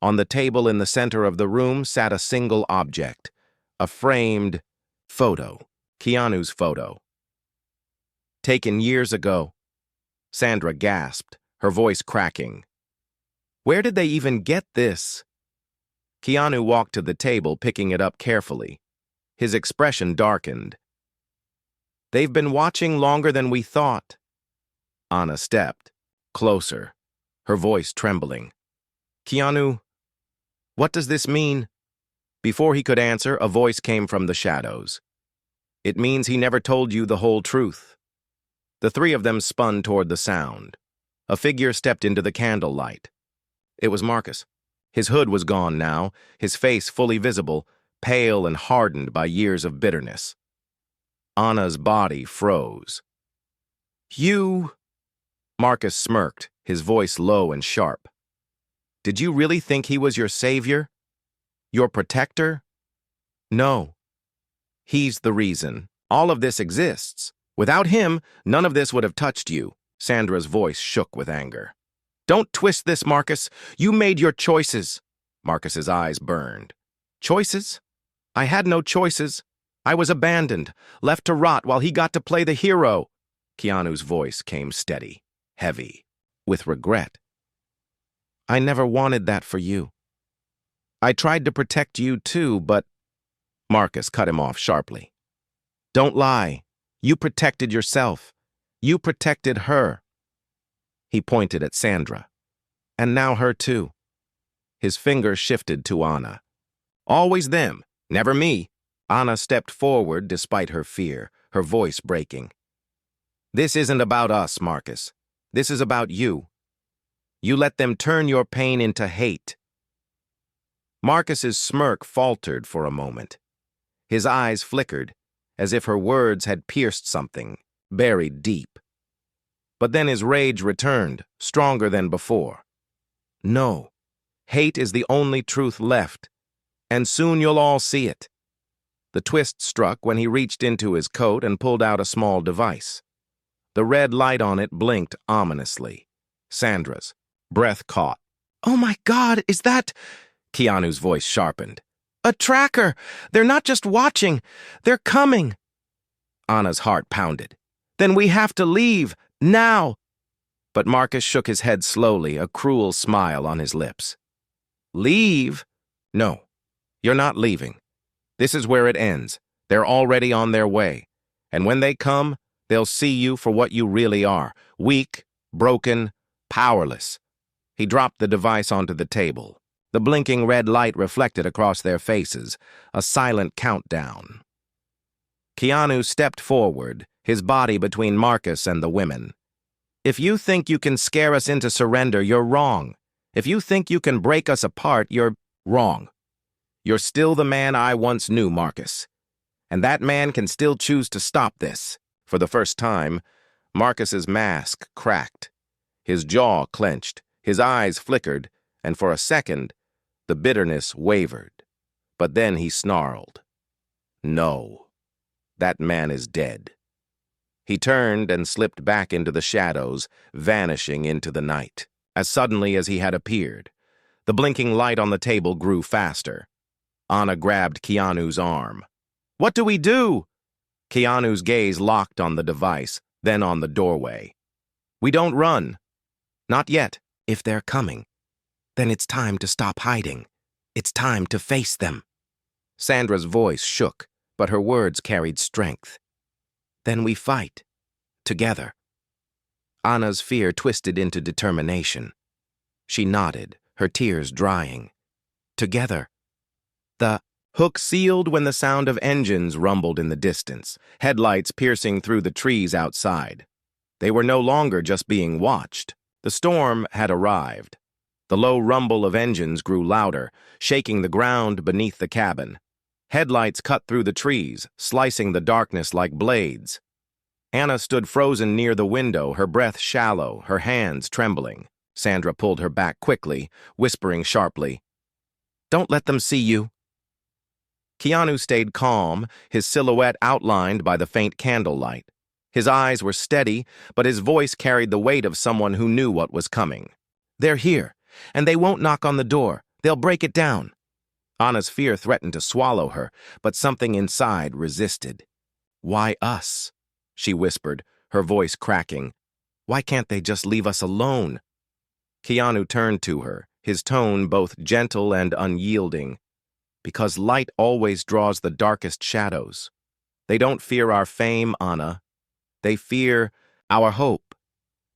On the table in the center of the room sat a single object, a framed photo, Keanu's photo. Taken years ago. Sandra gasped, her voice cracking. Where did they even get this? Keanu walked to the table, picking it up carefully. His expression darkened. They've been watching longer than we thought. Anna stepped, closer, her voice trembling. Keanu, what does this mean? Before he could answer, a voice came from the shadows. It means he never told you the whole truth. The three of them spun toward the sound. A figure stepped into the candlelight. It was Marcus. His hood was gone now, his face fully visible, pale and hardened by years of bitterness. Anna's body froze. You... Marcus smirked, his voice low and sharp. Did you really think he was your savior? Your protector? No. He's the reason. All of this exists. Without him, none of this would have touched you. Sandra's voice shook with anger. Don't twist this, Marcus. You made your choices. Marcus's eyes burned. Choices? I had no choices. I was abandoned, left to rot while he got to play the hero. Keanu's voice came steady, heavy, with regret. I never wanted that for you. I tried to protect you too, but... Marcus cut him off sharply. Don't lie. You protected yourself. You protected her. He pointed at Sandra. And now her too. His finger shifted to Anna. Always them, never me. Anna stepped forward despite her fear, her voice breaking. This isn't about us, Marcus. This is about you. You let them turn your pain into hate. Marcus's smirk faltered for a moment. His eyes flickered, as if her words had pierced something, buried deep. But then his rage returned, stronger than before. No, hate is the only truth left, and soon you'll all see it. The twist struck when he reached into his coat and pulled out a small device. The red light on it blinked ominously. Sandra's breath caught. "Oh my God, is that—" Keanu's voice sharpened. "A tracker! They're not just watching, they're coming!" Anna's heart pounded. "Then we have to leave, now!" But Marcus shook his head slowly, a cruel smile on his lips. "Leave? No, you're not leaving. This is where it ends. They're already on their way. And when they come, they'll see you for what you really are. Weak, broken, powerless." He dropped the device onto the table. The blinking red light reflected across their faces, a silent countdown. Keanu stepped forward, his body between Marcus and the women. "If you think you can scare us into surrender, you're wrong. If you think you can break us apart, you're wrong. You're still the man I once knew, Marcus. And that man can still choose to stop this." For the first time, Marcus's mask cracked. His jaw clenched, his eyes flickered, and for a second, the bitterness wavered. But then he snarled. "No, that man is dead." He turned and slipped back into the shadows, vanishing into the night. As suddenly as he had appeared, the blinking light on the table grew faster. Anna grabbed Keanu's arm. "What do we do?" Keanu's gaze locked on the device, then on the doorway. "We don't run. Not yet. If they're coming, then it's time to stop hiding. It's time to face them." Sandra's voice shook, but her words carried strength. "Then we fight. Together." Anna's fear twisted into determination. She nodded, her tears drying. "Together." The hook sealed when the sound of engines rumbled in the distance, headlights piercing through the trees outside. They were no longer just being watched. The storm had arrived. The low rumble of engines grew louder, shaking the ground beneath the cabin. Headlights cut through the trees, slicing the darkness like blades. Anna stood frozen near the window, her breath shallow, her hands trembling. Sandra pulled her back quickly, whispering sharply, "Don't let them see you." Keanu stayed calm, his silhouette outlined by the faint candlelight. His eyes were steady, but his voice carried the weight of someone who knew what was coming. "They're here, and they won't knock on the door. They'll break it down." Anna's fear threatened to swallow her, but something inside resisted. "Why us?" she whispered, her voice cracking. "Why can't they just leave us alone?" Keanu turned to her, his tone both gentle and unyielding. "Because light always draws the darkest shadows. They don't fear our fame, Anna. They fear our hope.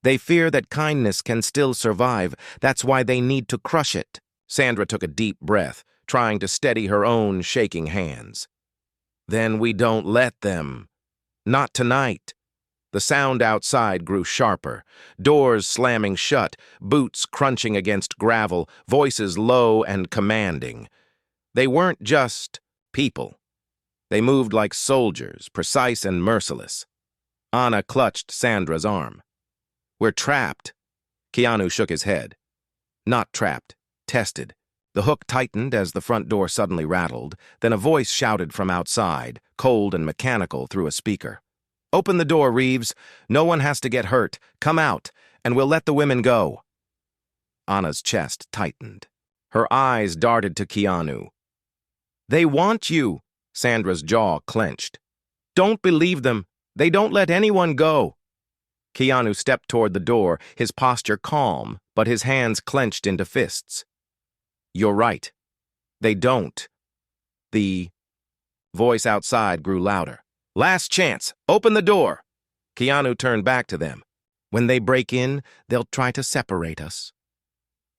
They fear that kindness can still survive. That's why they need to crush it." Sandra took a deep breath, trying to steady her own shaking hands. "Then we don't let them. Not tonight." The sound outside grew sharper, doors slamming shut, boots crunching against gravel, voices low and commanding. They weren't just people. They moved like soldiers, precise and merciless. Anna clutched Sandra's arm. "We're trapped." Keanu shook his head. "Not trapped, tested." The hook tightened as the front door suddenly rattled, then a voice shouted from outside, cold and mechanical through a speaker. "Open the door, Reeves. No one has to get hurt. Come out, and we'll let the women go." Anna's chest tightened. Her eyes darted to Keanu. "They want you." Sandra's jaw clenched. "Don't believe them. They don't let anyone go." Keanu stepped toward the door, his posture calm, but his hands clenched into fists. "You're right. They don't." The voice outside grew louder. "Last chance. Open the door." Keanu turned back to them. "When they break in, they'll try to separate us.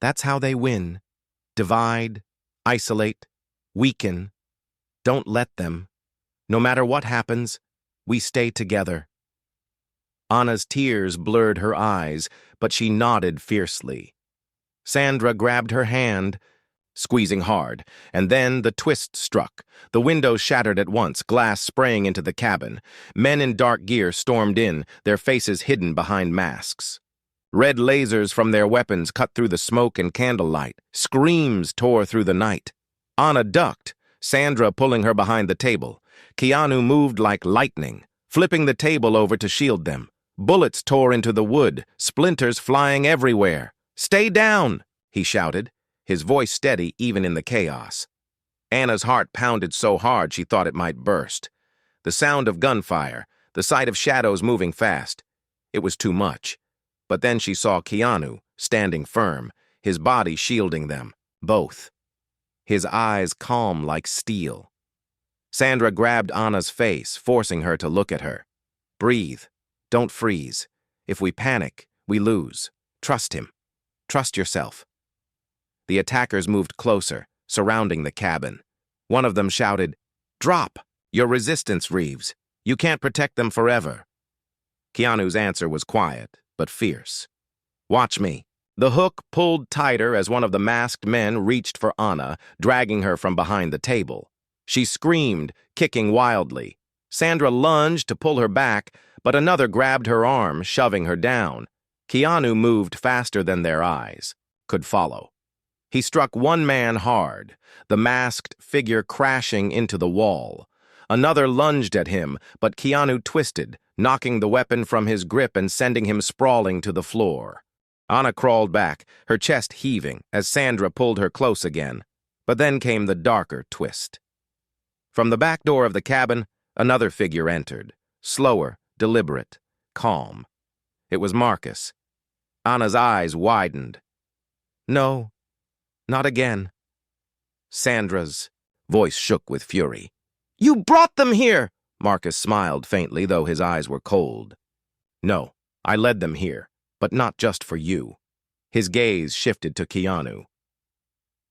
That's how they win. Divide, isolate, weaken. Don't let them. No matter what happens, we stay together." Anna's tears blurred her eyes, but she nodded fiercely. Sandra grabbed her hand. squeezing hard, and then the twist struck. The windows shattered at once, glass spraying into the cabin. Men in dark gear stormed in, their faces hidden behind masks. Red lasers from their weapons cut through the smoke and candlelight. Screams tore through the night. Anna ducked, Sandra pulling her behind the table. Keanu moved like lightning, flipping the table over to shield them. Bullets tore into the wood, splinters flying everywhere. "Stay down!" he shouted, his voice steady even in the chaos. Anna's heart pounded so hard she thought it might burst. The sound of gunfire, the sight of shadows moving fast. It was too much. But then she saw Keanu, standing firm, his body shielding them, both. His eyes calm like steel. Sandra grabbed Anna's face, forcing her to look at her. "Breathe. Don't freeze. If we panic, we lose. Trust him. Trust yourself." The attackers moved closer, surrounding the cabin. One of them shouted, "Drop! Your resistance, Reeves. You can't protect them forever." Keanu's answer was quiet, but fierce. "Watch me." The hook pulled tighter as one of the masked men reached for Anna, dragging her from behind the table. She screamed, kicking wildly. Sandra lunged to pull her back, but another grabbed her arm, shoving her down. Keanu moved faster than their eyes could follow. He struck one man hard, the masked figure crashing into the wall. Another lunged at him, but Keanu twisted, knocking the weapon from his grip and sending him sprawling to the floor. Anna crawled back, her chest heaving, as Sandra pulled her close again. But then came the darker twist. From the back door of the cabin, another figure entered, slower, deliberate, calm. It was Marcus. Anna's eyes widened. "No, not again." Sandra's voice shook with fury. "You brought them here!" Marcus smiled faintly, though his eyes were cold. "No, I led them here, but not just for you." His gaze shifted to Keanu.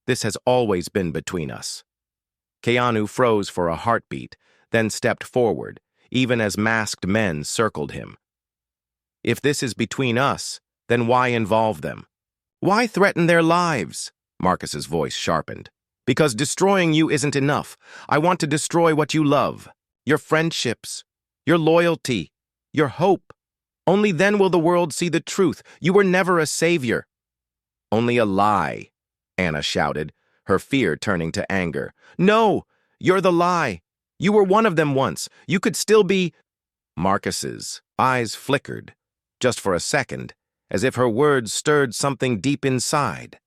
"This has always been between us." Keanu froze for a heartbeat, then stepped forward, even as masked men circled him. "If this is between us, then why involve them? Why threaten their lives?" Marcus's voice sharpened. "Because destroying you isn't enough. I want to destroy what you love. Your friendships, your loyalty, your hope. Only then will the world see the truth. You were never a savior." "Only a lie," Anna shouted, her fear turning to anger. "No, you're the lie. You were one of them once. You could still be—" Marcus's eyes flickered, just for a second, as if her words stirred something deep inside.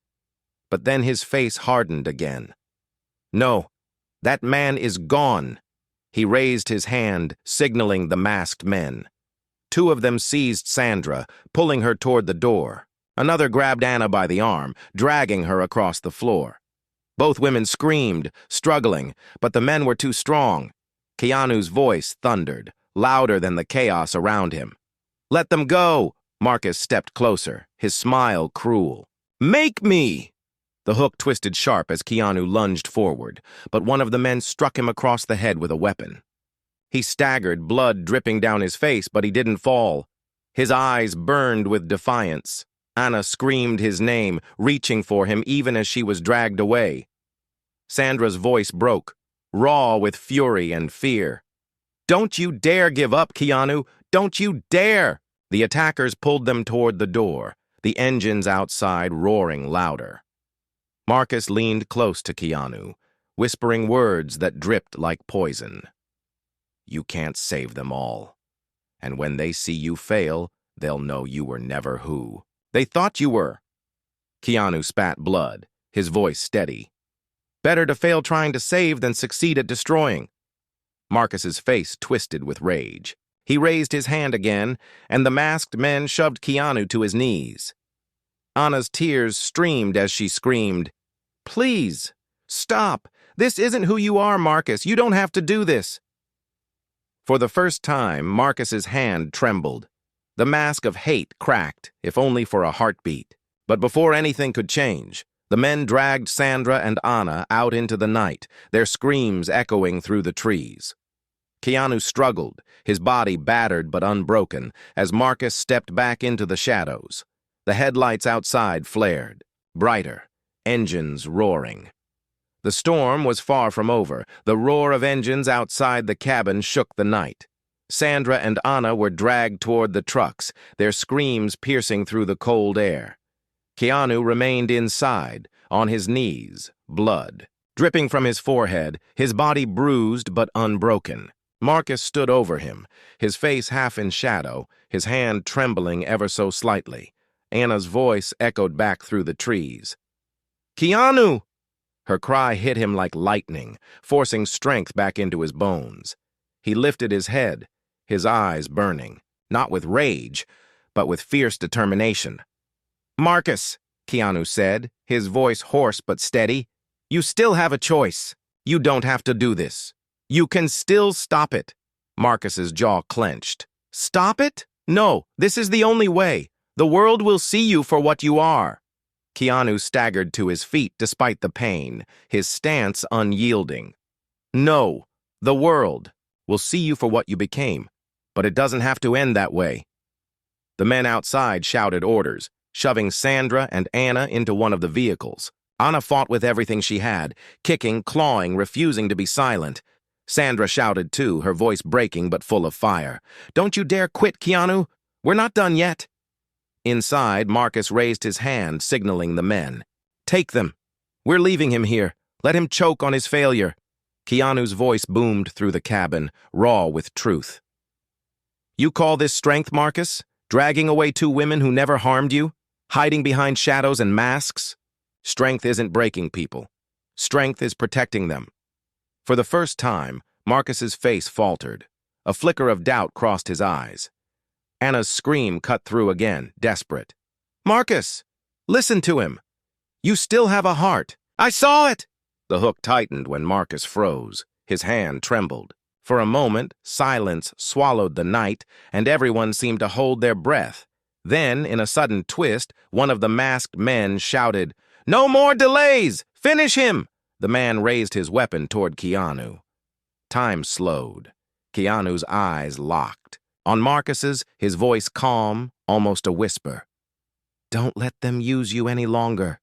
But then his face hardened again. "No, that man is gone." He raised his hand, signaling the masked men. Two of them seized Sandra, pulling her toward the door. Another grabbed Anna by the arm, dragging her across the floor. Both women screamed, struggling, but the men were too strong. Keanu's voice thundered, louder than the chaos around him. "Let them go!" Marcus stepped closer, his smile cruel. "Make me!" The hook twisted sharp as Keanu lunged forward, but one of the men struck him across the head with a weapon. He staggered, blood dripping down his face, but he didn't fall. His eyes burned with defiance. Anna screamed his name, reaching for him even as she was dragged away. Sandra's voice broke, raw with fury and fear. "Don't you dare give up, Keanu! Don't you dare!" The attackers pulled them toward the door, the engines outside roaring louder. Marcus leaned close to Keanu, whispering words that dripped like poison. "You can't save them all. And when they see you fail, they'll know you were never who they thought you were." Keanu spat blood, his voice steady. "Better to fail trying to save than succeed at destroying." Marcus's face twisted with rage. He raised his hand again, and the masked men shoved Keanu to his knees. Anna's tears streamed as she screamed, "Please, stop. This isn't who you are, Marcus. You don't have to do this." For the first time, Marcus's hand trembled. The mask of hate cracked, if only for a heartbeat. But before anything could change, the men dragged Sandra and Anna out into the night, their screams echoing through the trees. Keanu struggled, his body battered but unbroken, as Marcus stepped back into the shadows. The headlights outside flared, brighter, engines roaring. The storm was far from over. The roar of engines outside the cabin shook the night. Sandra and Anna were dragged toward the trucks, their screams piercing through the cold air. Keanu remained inside, on his knees, blood dripping from his forehead, his body bruised but unbroken. Marcus stood over him, his face half in shadow, his hand trembling ever so slightly. Anna's voice echoed back through the trees. "Keanu!" Her cry hit him like lightning, forcing strength back into his bones. He lifted his head, his eyes burning, not with rage, but with fierce determination. "Marcus," Keanu said, his voice hoarse but steady, "you still have a choice. You don't have to do this. You can still stop it." Marcus's jaw clenched. "Stop it? No, this is the only way. The world will see you for what you are." Keanu staggered to his feet despite the pain, his stance unyielding. "No, the world will see you for what you became, but it doesn't have to end that way." The men outside shouted orders, shoving Sandra and Anna into one of the vehicles. Anna fought with everything she had, kicking, clawing, refusing to be silent. Sandra shouted too, her voice breaking but full of fire. "Don't you dare quit, Keanu! We're not done yet!" Inside, Marcus raised his hand, signaling the men. "Take them! We're leaving him here. Let him choke on his failure." Keanu's voice boomed through the cabin, raw with truth. "You call this strength, Marcus? Dragging away two women who never harmed you? Hiding behind shadows and masks? Strength isn't breaking people. Strength is protecting them." For the first time, Marcus's face faltered. A flicker of doubt crossed his eyes. Anna's scream cut through again, desperate. "Marcus, listen to him. You still have a heart. I saw it!" The hook tightened when Marcus froze. His hand trembled. For a moment, silence swallowed the night, and everyone seemed to hold their breath. Then, in a sudden twist, one of the masked men shouted, "No more delays! Finish him!" The man raised his weapon toward Keanu. Time slowed. Keanu's eyes locked. On Marcus's, his voice calm, almost a whisper. "Don't let them use you any longer."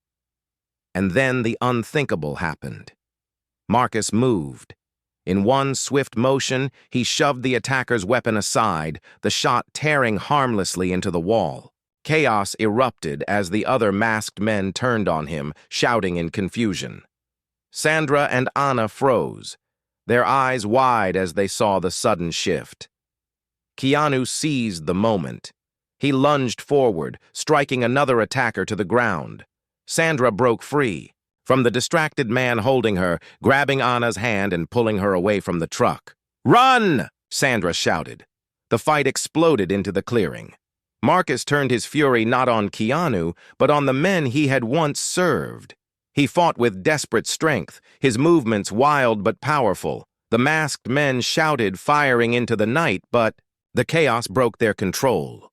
And then the unthinkable happened. Marcus moved. In one swift motion, he shoved the attacker's weapon aside, the shot tearing harmlessly into the wall. Chaos erupted as the other masked men turned on him, shouting in confusion. Sandra and Anna froze, their eyes wide as they saw the sudden shift. Keanu seized the moment. He lunged forward, striking another attacker to the ground. Sandra broke free, from the distracted man holding her, grabbing Anna's hand and pulling her away from the truck. "Run!" Sandra shouted. The fight exploded into the clearing. Marcus turned his fury not on Keanu, but on the men he had once served. He fought with desperate strength, his movements wild but powerful. The masked men shouted, firing into the night, but the chaos broke their control.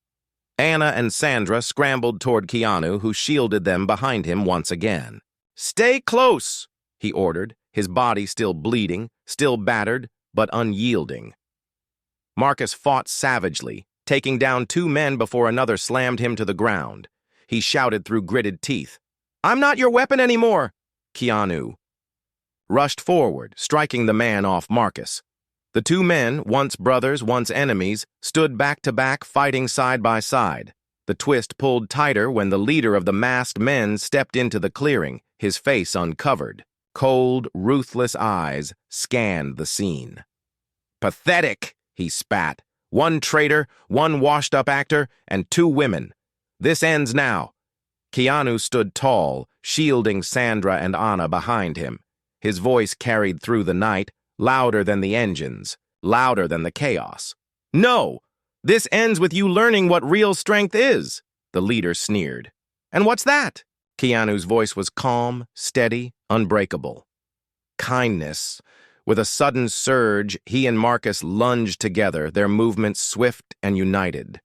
Anna and Sandra scrambled toward Keanu, who shielded them behind him once again. "Stay close," he ordered, his body still bleeding, still battered, but unyielding. Marcus fought savagely, taking down two men before another slammed him to the ground. He shouted through gritted teeth, "I'm not your weapon anymore!" Keanu rushed forward, striking the man off Marcus. The two men, once brothers, once enemies, stood back to back, fighting side by side. The twist pulled tighter when the leader of the masked men stepped into the clearing, his face uncovered. Cold, ruthless eyes scanned the scene. "Pathetic," he spat. "One traitor, one washed-up actor, and two women. This ends now." Keanu stood tall, shielding Sandra and Anna behind him. His voice carried through the night, louder than the engines, louder than the chaos. "No! This ends with you learning what real strength is," the leader sneered. "And what's that?" Keanu's voice was calm, steady, unbreakable. "Kindness." With a sudden surge, he and Marcus lunged together, their movements swift and united.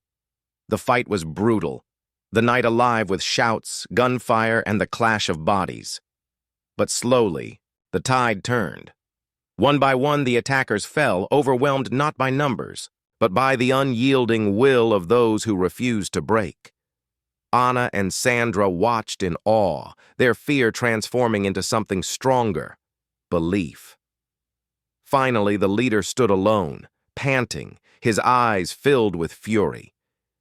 The fight was brutal, the night alive with shouts, gunfire, and the clash of bodies. But slowly, the tide turned. One by one, the attackers fell, overwhelmed not by numbers, but by the unyielding will of those who refused to break. Anna and Sandra watched in awe, their fear transforming into something stronger: belief. Finally, the leader stood alone, panting, his eyes filled with fury.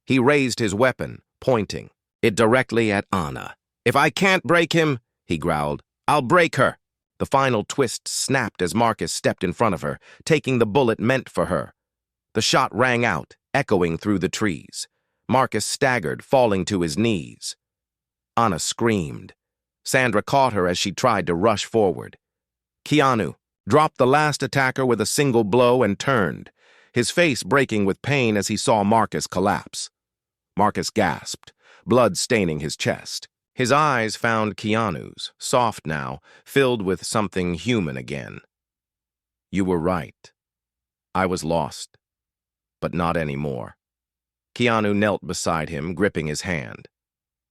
He raised his weapon, pointing it directly at Anna. "If I can't break him," he growled, "I'll break her." The final twist snapped as Marcus stepped in front of her, taking the bullet meant for her. The shot rang out, echoing through the trees. Marcus staggered, falling to his knees. Anna screamed. Sandra caught her as she tried to rush forward. Keanu dropped the last attacker with a single blow and turned, his face breaking with pain as he saw Marcus collapse. Marcus gasped, blood staining his chest. His eyes found Keanu's, soft now, filled with something human again. "You were right. I was lost, but not anymore." Keanu knelt beside him, gripping his hand.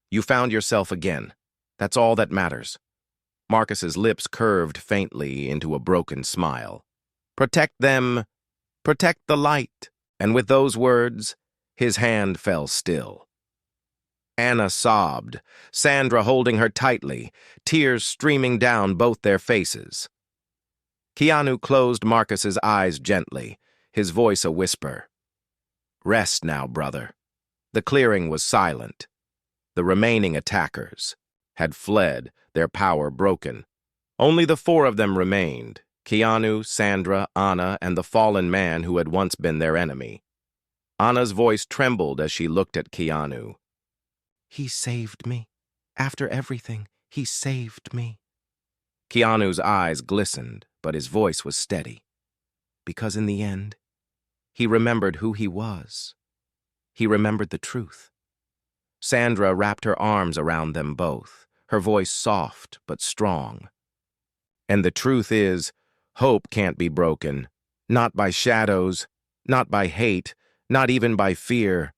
"You found yourself again. That's all that matters." Marcus's lips curved faintly into a broken smile. "Protect them. Protect the light." And with those words, his hand fell still. Anna sobbed, Sandra holding her tightly, tears streaming down both their faces. Keanu closed Marcus's eyes gently, his voice a whisper. "Rest now, brother." The clearing was silent. The remaining attackers had fled, their power broken. Only the four of them remained: Keanu, Sandra, Anna, and the fallen man who had once been their enemy. Anna's voice trembled as she looked at Keanu. "He saved me. After everything, he saved me." Keanu's eyes glistened, but his voice was steady. Because in the end, he remembered who he was. He remembered the truth. Sandra wrapped her arms around them both, her voice soft but strong. "And the truth is, hope can't be broken. Not by shadows, not by hate, not even by fear."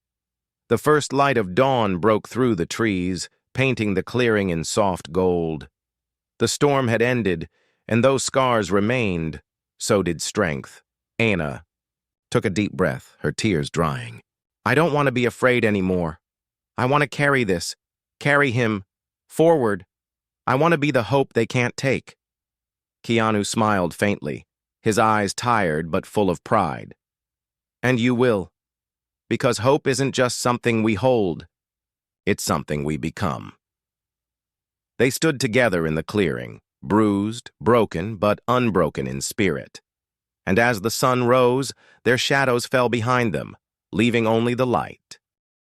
The first light of dawn broke through the trees, painting the clearing in soft gold. The storm had ended, and though scars remained, so did strength. Anna took a deep breath, her tears drying. "I don't want to be afraid anymore. I want to carry this, carry him, forward. I want to be the hope they can't take." Keanu smiled faintly, his eyes tired but full of pride. "And you will, because hope isn't just something we hold, it's something we become." They stood together in the clearing, bruised, broken, but unbroken in spirit. And as the sun rose, their shadows fell behind them, leaving only the light.